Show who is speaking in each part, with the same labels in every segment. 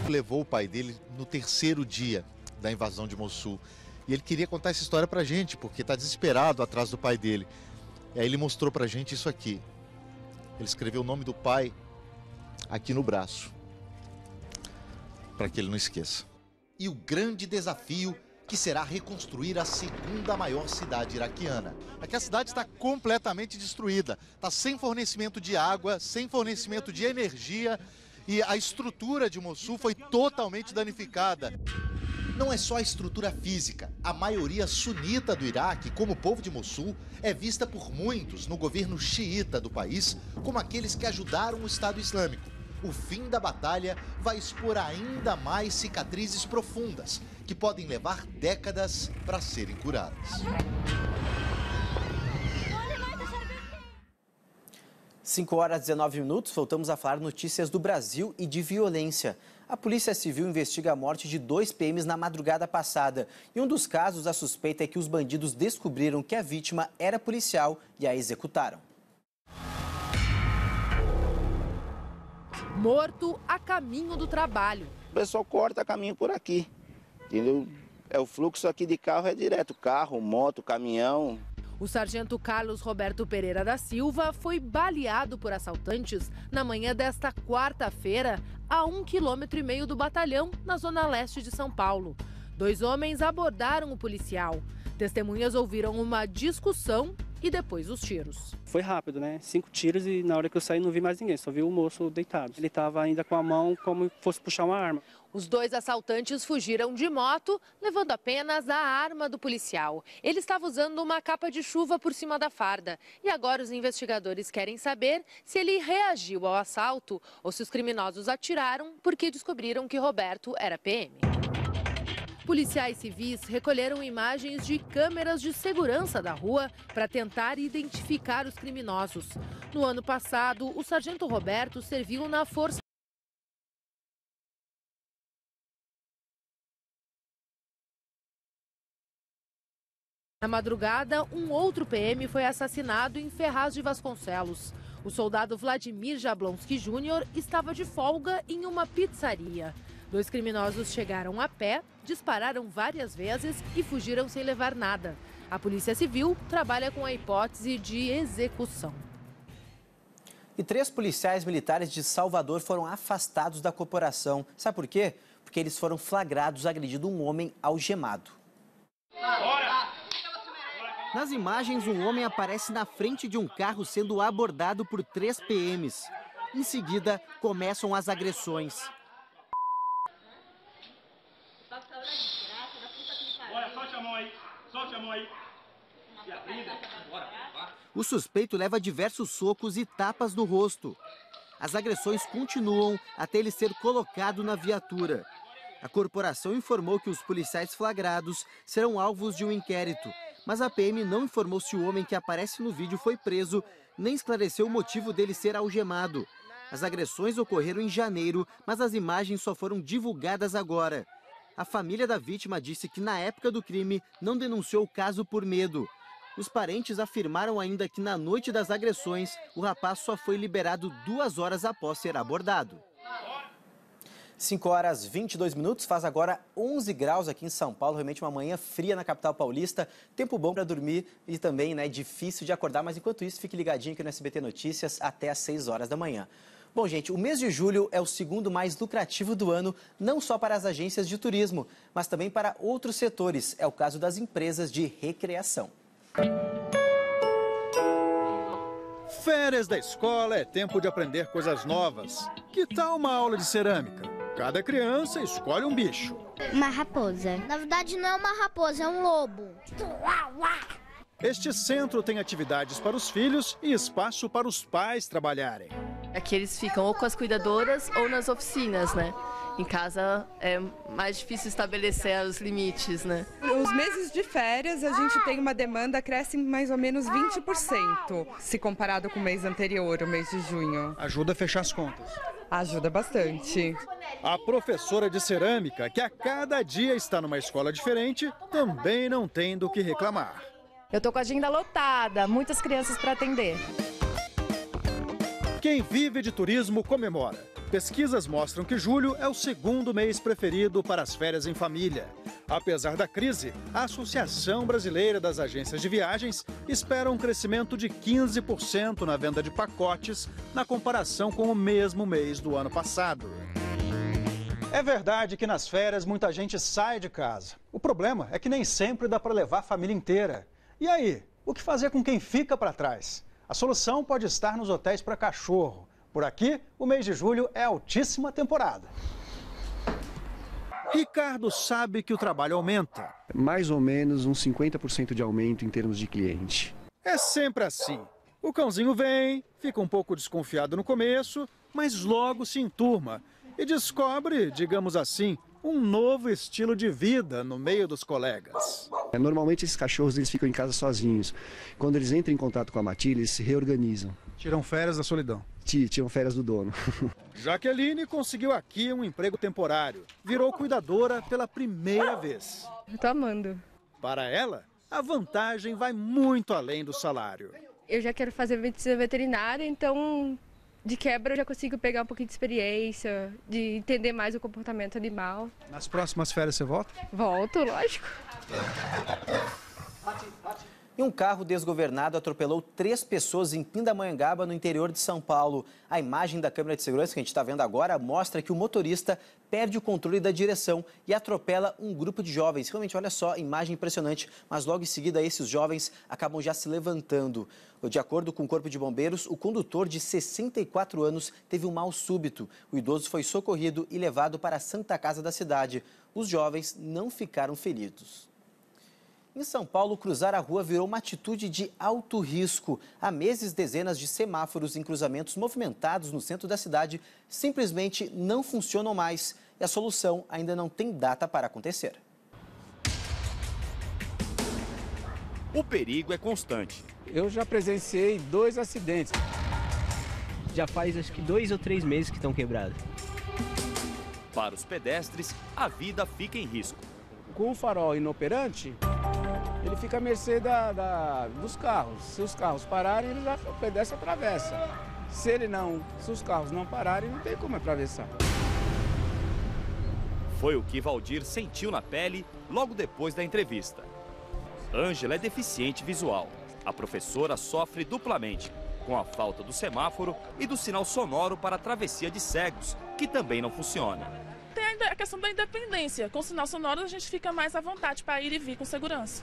Speaker 1: Roberto levou o pai dele no 3º dia da invasão de Mossul. E ele queria contar essa história pra gente, porque está desesperado atrás do pai dele. E aí ele mostrou pra gente isso aqui. Ele escreveu o nome do pai aqui no braço, para que ele não esqueça. E o grande desafio que será reconstruir a 2ª maior cidade iraquiana. Aqui a cidade está completamente destruída, está sem fornecimento de água, sem fornecimento de energia e a estrutura de Mossul foi totalmente danificada. Não é só a estrutura física. A maioria sunita do Iraque, como o povo de Mossul, é vista por muitos no governo xiita do país como aqueles que ajudaram o Estado Islâmico. O fim da batalha vai expor ainda mais cicatrizes profundas, que podem levar décadas para serem curadas.
Speaker 2: 5h19, voltamos a falar notícias do Brasil e de violência. A Polícia Civil investiga a morte de 2 PMs na madrugada passada. Em um dos casos, a suspeita é que os bandidos descobriram que a vítima era policial e a executaram.
Speaker 3: Morto a caminho do trabalho.
Speaker 4: O pessoal corta caminho por aqui, entendeu? O fluxo aqui de carro é direto, carro, moto, caminhão.
Speaker 3: O sargento Carlos Roberto Pereira da Silva foi baleado por assaltantes na manhã desta quarta-feira, a 1,5 km do batalhão, na zona leste de São Paulo. 2 homens abordaram o policial. Testemunhas ouviram uma discussão e depois os tiros.
Speaker 5: Foi rápido, né? 5 tiros e na hora que eu saí não vi mais ninguém, só vi o moço deitado. Ele estava ainda com a mão como se fosse puxar uma arma.
Speaker 3: Os 2 assaltantes fugiram de moto, levando apenas a arma do policial. Ele estava usando uma capa de chuva por cima da farda. E agora os investigadores querem saber se ele reagiu ao assalto ou se os criminosos atiraram porque descobriram que Roberto era PM. Policiais civis recolheram imagens de câmeras de segurança da rua para tentar identificar os criminosos. No ano passado, o sargento Roberto serviu na Força. Na madrugada, um outro PM foi assassinado em Ferraz de Vasconcelos. O soldado Vladimir Jablonski Júnior estava de folga em uma pizzaria. 2 criminosos chegaram a pé, dispararam várias vezes e fugiram sem levar nada. A Polícia Civil trabalha com a hipótese de execução.
Speaker 2: E 3 policiais militares de Salvador foram afastados da corporação. Sabe por quê? Porque eles foram flagrados agredindo um homem algemado. Nas imagens, um homem aparece na frente de um carro sendo abordado por 3 PMs. Em seguida, começam as agressões.
Speaker 6: Solte a mão aí.
Speaker 2: O suspeito leva diversos socos e tapas no rosto. As agressões continuam até ele ser colocado na viatura. A corporação informou que os policiais flagrados serão alvos de um inquérito, mas a PM não informou se o homem que aparece no vídeo foi preso, nem esclareceu o motivo dele ser algemado. As agressões ocorreram em janeiro, mas as imagens só foram divulgadas agora. A família da vítima disse que na época do crime não denunciou o caso por medo. Os parentes afirmaram ainda que na noite das agressões, o rapaz só foi liberado 2 horas após ser abordado. 5h22, faz agora 11 graus aqui em São Paulo, realmente uma manhã fria na capital paulista, tempo bom para dormir e também difícil de acordar, mas enquanto isso fique ligadinho aqui no SBT Notícias até às 6 horas da manhã. Bom, gente, o mês de julho é o segundo mais lucrativo do ano, não só para as agências de turismo, mas também para outros setores. É o caso das empresas de recreação.
Speaker 7: Férias da escola é tempo de aprender coisas novas. Que tal uma aula de cerâmica? Cada criança escolhe um bicho.
Speaker 8: Uma raposa. Na verdade não é uma raposa, é um lobo.
Speaker 7: Este centro tem atividades para os filhos e espaço para os pais trabalharem.
Speaker 9: Aqui eles ficam ou com as cuidadoras ou nas oficinas, né? Em casa é mais difícil estabelecer os limites, né?
Speaker 10: Os meses de férias a gente tem uma demanda, cresce em mais ou menos 20%, se comparado com o mês anterior, o mês de junho.
Speaker 7: Ajuda a fechar as contas.
Speaker 10: Ajuda bastante.
Speaker 7: A professora de cerâmica, que a cada dia está numa escola diferente, também não tem do que reclamar.
Speaker 11: Eu tô com a agenda lotada, muitas crianças para atender.
Speaker 7: Quem vive de turismo comemora. Pesquisas mostram que julho é o segundo mês preferido para as férias em família. Apesar da crise, a Associação Brasileira das Agências de Viagens espera um crescimento de 15% na venda de pacotes na comparação com o mesmo mês do ano passado. É verdade que nas férias muita gente sai de casa. O problema é que nem sempre dá para levar a família inteira. E aí, o que fazer com quem fica para trás? A solução pode estar nos hotéis para cachorro. Por aqui, o mês de julho é altíssima temporada. Ricardo sabe que o trabalho aumenta.
Speaker 6: Mais ou menos uns 50% de aumento em termos de cliente.
Speaker 7: É sempre assim. O cãozinho vem, fica um pouco desconfiado no começo, mas logo se enturma e descobre, digamos assim, um novo estilo de vida no meio dos colegas.
Speaker 6: Normalmente esses cachorros eles ficam em casa sozinhos. Quando eles entram em contato com a matilha, eles se reorganizam.
Speaker 7: Tiram férias da solidão.
Speaker 6: Tiram férias do dono.
Speaker 7: Jaqueline conseguiu aqui um emprego temporário. Virou cuidadora pela primeira vez.
Speaker 11: Eu tô amando.
Speaker 7: Para ela, a vantagem vai muito além do salário.
Speaker 11: Eu já quero fazer medicina veterinária, então de quebra eu já consigo pegar um pouquinho de experiência, de entender mais o comportamento animal.
Speaker 7: Nas próximas férias você volta?
Speaker 11: Volto, lógico.
Speaker 2: E um carro desgovernado atropelou 3 pessoas em Pindamonhangaba, no interior de São Paulo. A imagem da câmera de segurança que a gente está vendo agora mostra que o motorista perde o controle da direção e atropela um grupo de jovens. Realmente, olha só, imagem impressionante, mas logo em seguida esses jovens acabam já se levantando. De acordo com o Corpo de Bombeiros, o condutor de 64 anos teve um mal súbito. O idoso foi socorrido e levado para a Santa Casa da cidade. Os jovens não ficaram feridos. Em São Paulo, cruzar a rua virou uma atitude de alto risco. Há meses, dezenas de semáforos em cruzamentos movimentados no centro da cidade simplesmente não funcionam mais. E a solução ainda não tem data para acontecer.
Speaker 12: O perigo é constante.
Speaker 13: Eu já presenciei 2 acidentes.
Speaker 14: Já faz acho que 2 ou 3 meses que estão quebrados.
Speaker 12: Para os pedestres, a vida fica em risco.
Speaker 13: Com o farol inoperante, ele fica à mercê dos carros. Se os carros pararem, o pedestre atravessa. Se os carros não pararem, não tem como atravessar.
Speaker 12: Foi o que Valdir sentiu na pele logo depois da entrevista. Ângela é deficiente visual. A professora sofre duplamente, com a falta do semáforo e do sinal sonoro para a travessia de cegos, que também não funciona.
Speaker 15: Tem a questão da independência. Com o sinal sonoro a gente fica mais à vontade para ir e vir com segurança.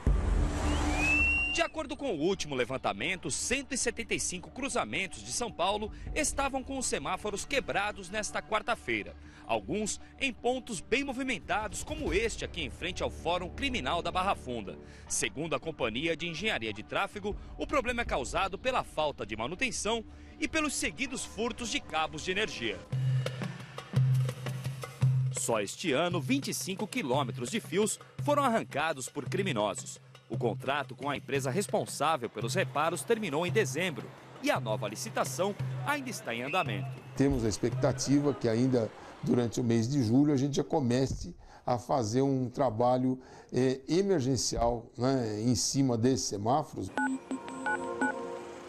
Speaker 12: De acordo com o último levantamento, 175 cruzamentos de São Paulo estavam com os semáforos quebrados nesta quarta-feira. Alguns em pontos bem movimentados, como este aqui em frente ao Fórum Criminal da Barra Funda. Segundo a Companhia de Engenharia de Tráfego, o problema é causado pela falta de manutenção e pelos seguidos furtos de cabos de energia. Só este ano, 25 quilômetros de fios foram arrancados por criminosos. O contrato com a empresa responsável pelos reparos terminou em dezembro e a nova licitação ainda está em andamento.
Speaker 16: Temos a expectativa que ainda durante o mês de julho a gente já comece a fazer um trabalho emergencial, né, em cima desses semáforos.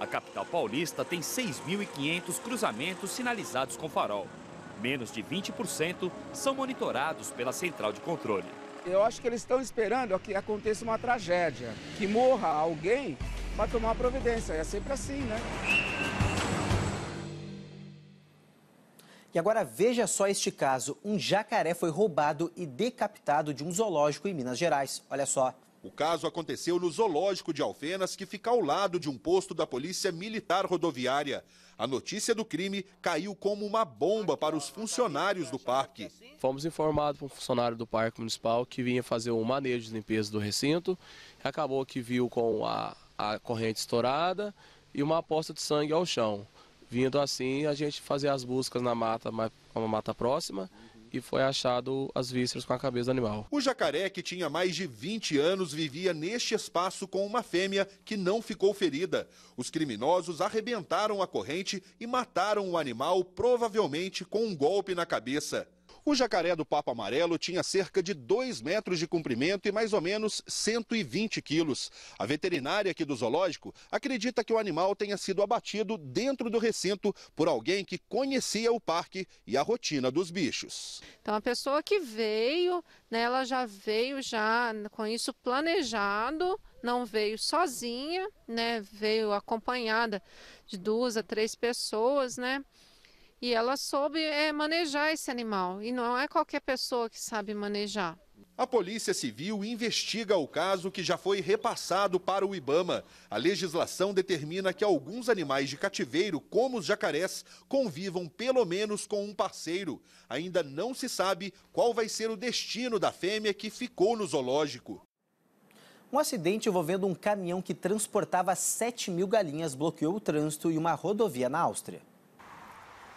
Speaker 12: A capital paulista tem 6.500 cruzamentos sinalizados com farol. Menos de 20% são monitorados pela central de controle.
Speaker 13: Eu acho que eles estão esperando que aconteça uma tragédia, que morra alguém para tomar providência. É sempre assim, né?
Speaker 2: E agora veja só este caso. Um jacaré foi roubado e decapitado de um zoológico em Minas Gerais. Olha só.
Speaker 17: O caso aconteceu no zoológico de Alfenas, que fica ao lado de um posto da Polícia Militar Rodoviária. A notícia do crime caiu como uma bomba para os funcionários do parque.
Speaker 18: Fomos informados por um funcionário do Parque Municipal que vinha fazer um manejo de limpeza do recinto. Acabou que viu com a corrente estourada e uma poça de sangue ao chão. Vindo assim, a gente fazia as buscas na mata, uma mata próxima, e foi achado as vísceras com a cabeça do animal.
Speaker 17: O jacaré, que tinha mais de 20 anos, vivia neste espaço com uma fêmea que não ficou ferida. Os criminosos arrebentaram a corrente e mataram o animal, provavelmente com um golpe na cabeça. O jacaré do papo amarelo tinha cerca de 2 metros de comprimento e mais ou menos 120 quilos. A veterinária aqui do zoológico acredita que o animal tenha sido abatido dentro do recinto por alguém que conhecia o parque e a rotina dos bichos.
Speaker 19: Então a pessoa que veio, né, ela já veio com isso planejado, não veio sozinha, né, veio acompanhada de 2 a 3 pessoas, né? E ela soube manejar esse animal, e não é qualquer pessoa que sabe manejar.
Speaker 17: A Polícia Civil investiga o caso, que já foi repassado para o IBAMA. A legislação determina que alguns animais de cativeiro, como os jacarés, convivam pelo menos com um parceiro. Ainda não se sabe qual vai ser o destino da fêmea que ficou no zoológico.
Speaker 2: Um acidente envolvendo um caminhão que transportava 7.000 galinhas bloqueou o trânsito em uma rodovia na Áustria.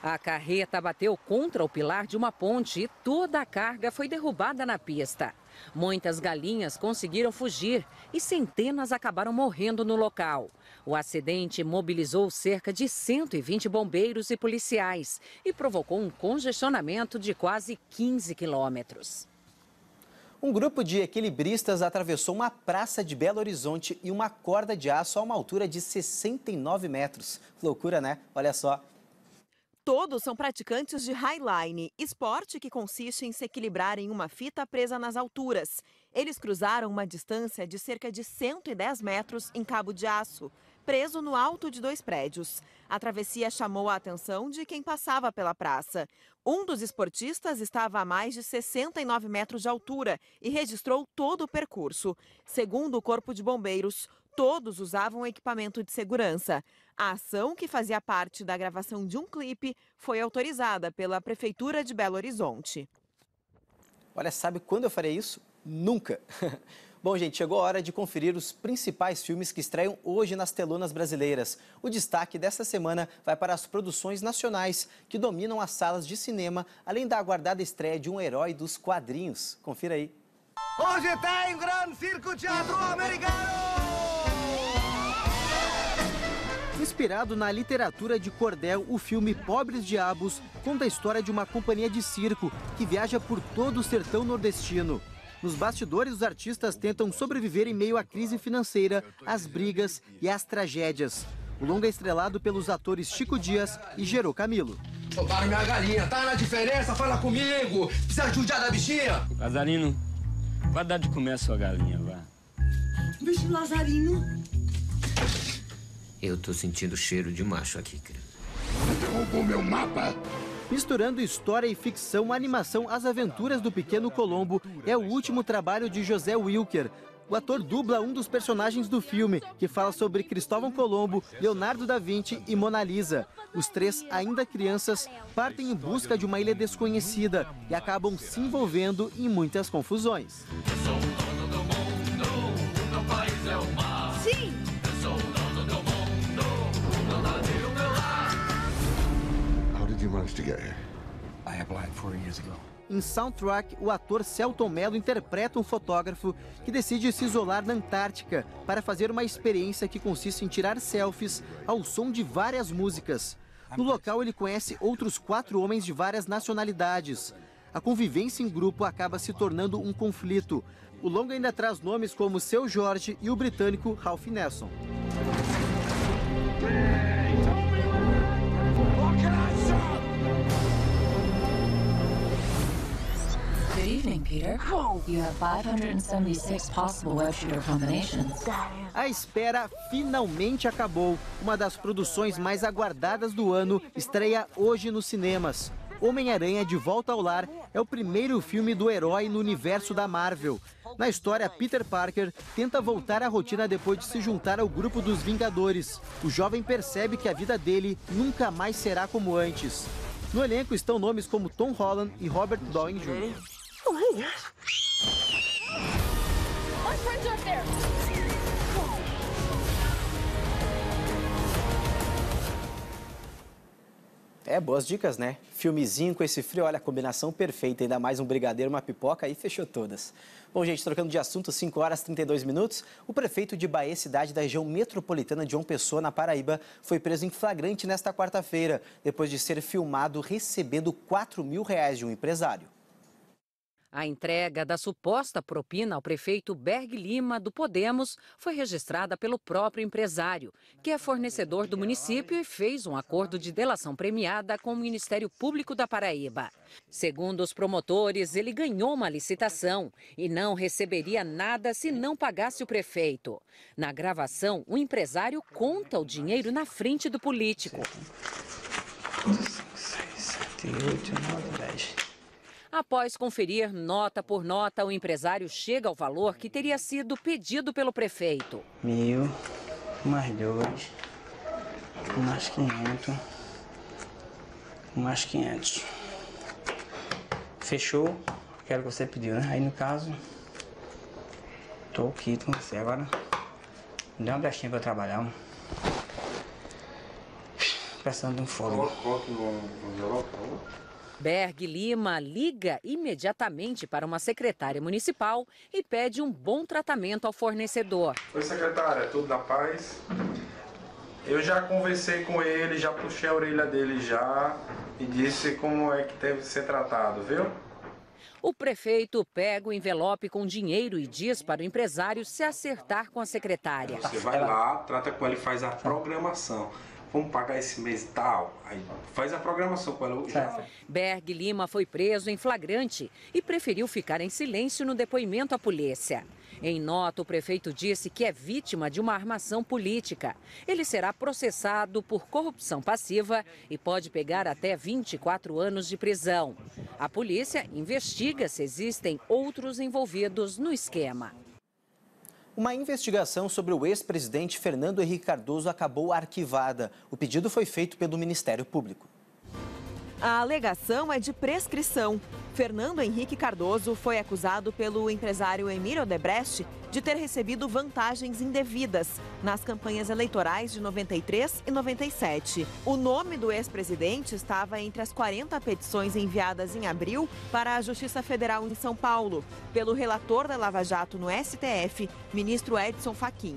Speaker 20: A carreta bateu contra o pilar de uma ponte e toda a carga foi derrubada na pista. Muitas galinhas conseguiram fugir e centenas acabaram morrendo no local. O acidente mobilizou cerca de 120 bombeiros e policiais e provocou um congestionamento de quase 15 quilômetros.
Speaker 2: Um grupo de equilibristas atravessou uma praça de Belo Horizonte e uma corda de aço a uma altura de 69 metros. Loucura, né? Olha só.
Speaker 21: Todos são praticantes de highline, esporte que consiste em se equilibrar em uma fita presa nas alturas. Eles cruzaram uma distância de cerca de 110 metros em cabo de aço, preso no alto de 2 prédios. A travessia chamou a atenção de quem passava pela praça. Um dos esportistas estava a mais de 69 metros de altura e registrou todo o percurso. Segundo o Corpo de Bombeiros, todos usavam equipamento de segurança. A ação, que fazia parte da gravação de um clipe, foi autorizada pela Prefeitura de Belo Horizonte.
Speaker 2: Olha, sabe quando eu farei isso? Nunca! Bom, gente, chegou a hora de conferir os principais filmes que estreiam hoje nas telonas brasileiras. O destaque desta semana vai para as produções nacionais, que dominam as salas de cinema, além da aguardada estreia de um herói dos quadrinhos. Confira aí.
Speaker 22: Hoje tem um grande circo teatro americano!
Speaker 2: Inspirado na literatura de cordel, o filme Pobres Diabos conta a história de uma companhia de circo que viaja por todo o sertão nordestino. Nos bastidores, os artistas tentam sobreviver em meio à crise financeira, às brigas e às tragédias. O longa é estrelado pelos atores Chico Dias e Gerô Camilo.
Speaker 22: Roubaram minha galinha, tá na diferença? Fala comigo! Precisa judiar da bichinha?
Speaker 23: Lazarino, vai dar de comer a sua galinha, vai.
Speaker 22: Bicho Lazarino.
Speaker 24: Eu tô sentindo cheiro de macho aqui, cara.
Speaker 22: Roubou meu mapa?
Speaker 2: Misturando história e ficção, a animação As Aventuras do Pequeno Colombo é o último trabalho de José Wilker. O ator dubla um dos personagens do filme, que fala sobre Cristóvão Colombo, Leonardo da Vinci e Mona Lisa. Os 3, ainda crianças, partem em busca de uma ilha desconhecida e acabam se envolvendo em muitas confusões.
Speaker 22: Eu sou o dono do mundo, o meu país é o mar. Sim! Eu sou o dono do mundo, o meu navio, o meu lar.
Speaker 25: How did you manage to get here?
Speaker 22: I applied 4 years ago.
Speaker 2: Em Soundtrack, o ator Celton Mello interpreta um fotógrafo que decide se isolar na Antártica para fazer uma experiência que consiste em tirar selfies ao som de várias músicas. No local, ele conhece outros 4 homens de várias nacionalidades. A convivência em grupo acaba se tornando um conflito. O longa ainda traz nomes como Seu Jorge e o britânico Ralph Nelson.
Speaker 26: Good evening, Peter. You have 576 possible web shooter combinations.
Speaker 2: A espera finalmente acabou. Uma das produções mais aguardadas do ano estreia hoje nos cinemas. Homem-Aranha de Volta ao Lar é o primeiro filme do herói no universo da Marvel. Na história, Peter Parker tenta voltar à rotina depois de se juntar ao grupo dos Vingadores. O jovem percebe que a vida dele nunca mais será como antes. No elenco estão nomes como Tom Holland e Robert Downey Jr.
Speaker 22: My friends are up there.
Speaker 2: Boas dicas, né? Filmezinho com esse frio, olha a combinação perfeita, ainda mais um brigadeiro, uma pipoca, aí fechou todas. Bom, gente, trocando de assunto, 5 horas e 32 minutos, o prefeito de Bahia, cidade da região metropolitana de João Pessoa, na Paraíba, foi preso em flagrante nesta quarta-feira, depois de ser filmado recebendo R$4.000 de um empresário.
Speaker 20: A entrega da suposta propina ao prefeito Berg Lima, do Podemos, foi registrada pelo próprio empresário, que é fornecedor do município e fez um acordo de delação premiada com o Ministério Público da Paraíba. Segundo os promotores, ele ganhou uma licitação e não receberia nada se não pagasse o prefeito. Na gravação, o empresário conta o dinheiro na frente do político.
Speaker 1: 6, 7, 8, 9, 10.
Speaker 20: Após conferir nota por nota, o empresário chega ao valor que teria sido pedido pelo prefeito.
Speaker 1: 1.000, mais 2, mais 500, mais 500. Fechou aquilo que você pediu, né? Aí no caso, tô aqui com você agora. Dê uma brechinha pra eu trabalhar. Precisando de um fôlego.
Speaker 3: Coloque no envelope, por favor.
Speaker 20: Berg Lima liga imediatamente para uma secretária municipal e pede um bom tratamento ao fornecedor.
Speaker 3: Oi, secretária, tudo na paz? Eu já conversei com ele, já puxei a orelha dele já e disse como é que deve ser tratado, viu?
Speaker 20: O prefeito pega o envelope com dinheiro e diz para o empresário se acertar com a secretária.
Speaker 3: Você vai lá, trata com ele e faz a programação. Vamos pagar esse mês e tal. Aí faz a programação com ela. Já.
Speaker 20: Berg Lima foi preso em flagrante e preferiu ficar em silêncio no depoimento à polícia. Em nota, o prefeito disse que é vítima de uma armação política. Ele será processado por corrupção passiva e pode pegar até 24 anos de prisão. A polícia investiga se existem outros envolvidos no esquema.
Speaker 2: Uma investigação sobre o ex-presidente Fernando Henrique Cardoso acabou arquivada. O pedido foi feito pelo Ministério Público.
Speaker 21: A alegação é de prescrição. Fernando Henrique Cardoso foi acusado pelo empresário Emílio Odebrecht de ter recebido vantagens indevidas nas campanhas eleitorais de 93 e 97. O nome do ex-presidente estava entre as 40 petições enviadas em abril para a Justiça Federal em São Paulo, pelo relator da Lava Jato no STF, ministro Edson Fachin.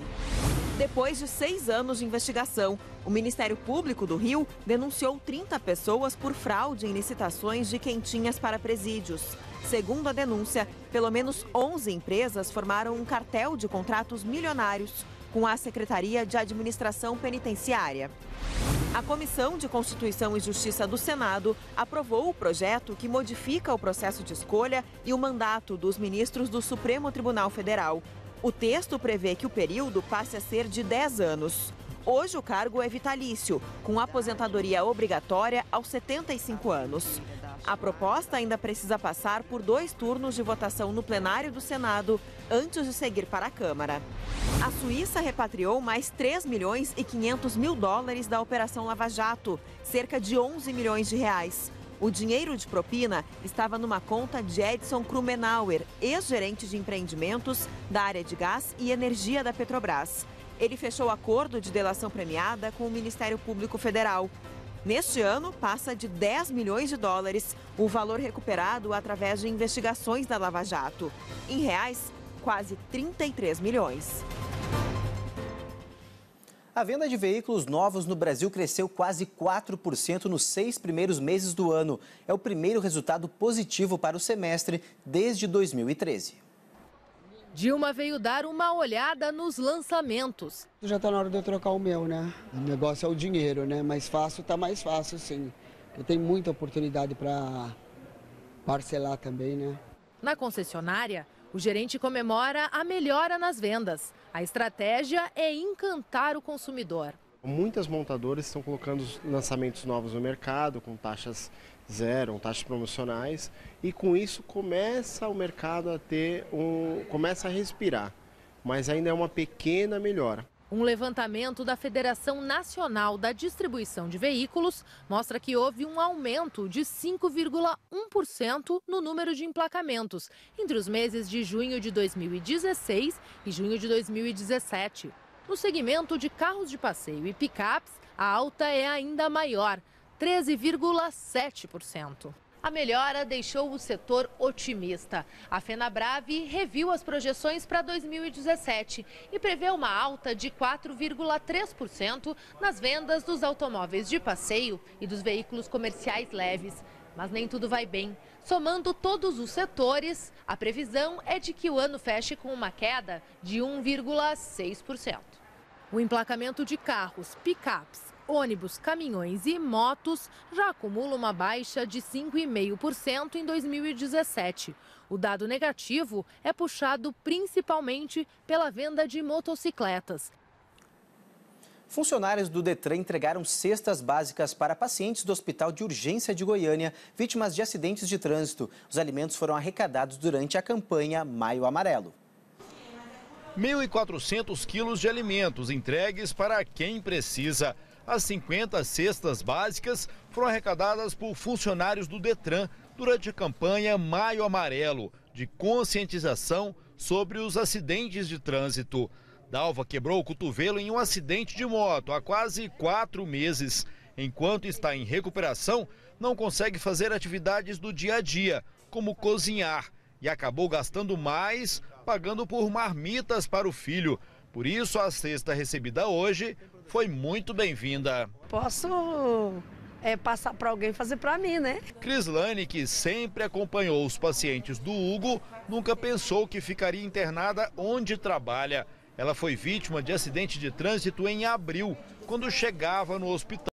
Speaker 21: Depois de 6 anos de investigação, o Ministério Público do Rio denunciou 30 pessoas por fraude em licitações de quentinhas para presídios. Segundo a denúncia, pelo menos 11 empresas formaram um cartel de contratos milionários com a Secretaria de Administração Penitenciária. A Comissão de Constituição e Justiça do Senado aprovou o projeto que modifica o processo de escolha e o mandato dos ministros do Supremo Tribunal Federal. O texto prevê que o período passe a ser de 10 anos. Hoje o cargo é vitalício, com aposentadoria obrigatória aos 75 anos. A proposta ainda precisa passar por 2 turnos de votação no plenário do Senado antes de seguir para a Câmara. A Suíça repatriou mais 3 milhões e 500 mil dólares da Operação Lava Jato, cerca de 11 milhões de reais. O dinheiro de propina estava numa conta de Edson Krumenauer, ex-gerente de empreendimentos da área de gás e energia da Petrobras. Ele fechou acordo de delação premiada com o Ministério Público Federal. Neste ano, passa de 10 milhões de dólares o valor recuperado através de investigações da Lava Jato. Em reais, quase 33 milhões.
Speaker 2: A venda de veículos novos no Brasil cresceu quase 4% nos 6 primeiros meses do ano. É o primeiro resultado positivo para o semestre desde 2013.
Speaker 4: Dilma veio dar uma olhada nos lançamentos.
Speaker 5: Já está na hora de eu trocar o meu, né? O negócio é o dinheiro, né? Mais fácil, tá mais fácil, sim. Eu tenho muita oportunidade para parcelar também, né?
Speaker 4: Na concessionária, o gerente comemora a melhora nas vendas. A estratégia é encantar o consumidor.
Speaker 8: Muitas montadoras estão colocando lançamentos novos no mercado, com taxas zero, taxas promocionais, e com isso começa o mercado a começa a respirar, mas ainda é uma pequena melhora.
Speaker 4: Um levantamento da Federação Nacional da Distribuição de Veículos mostra que houve um aumento de 5,1% no número de emplacamentos entre os meses de junho de 2016 e junho de 2017. No segmento de carros de passeio e picapes, a alta é ainda maior, 13,7%. A melhora deixou o setor otimista. A Fenabrave reviu as projeções para 2017 e prevê uma alta de 4,3% nas vendas dos automóveis de passeio e dos veículos comerciais leves. Mas nem tudo vai bem. Somando todos os setores, a previsão é de que o ano feche com uma queda de 1,6%. O emplacamento de carros, picapes, ônibus, caminhões e motos já acumula uma baixa de 5,5% em 2017. O dado negativo é puxado principalmente pela venda de motocicletas.
Speaker 6: Funcionários do Detran entregaram cestas básicas para pacientes do Hospital de Urgência de Goiânia, vítimas de acidentes de trânsito. Os alimentos foram arrecadados durante a campanha Maio Amarelo.
Speaker 7: 1.400 quilos de alimentos entregues para quem precisa. As 50 cestas básicas foram arrecadadas por funcionários do Detran durante a campanha Maio Amarelo, de conscientização sobre os acidentes de trânsito. Dalva quebrou o cotovelo em um acidente de moto há quase 4 meses. Enquanto está em recuperação, não consegue fazer atividades do dia a dia, como cozinhar, e acabou gastando mais pagando por marmitas para o filho. Por isso, a cesta recebida hoje foi muito bem-vinda.
Speaker 9: Posso passar para alguém fazer para mim, né?
Speaker 7: Crislane, que sempre acompanhou os pacientes do Hugo, nunca pensou que ficaria internada onde trabalha. Ela foi vítima de acidente de trânsito em abril, quando chegava no hospital.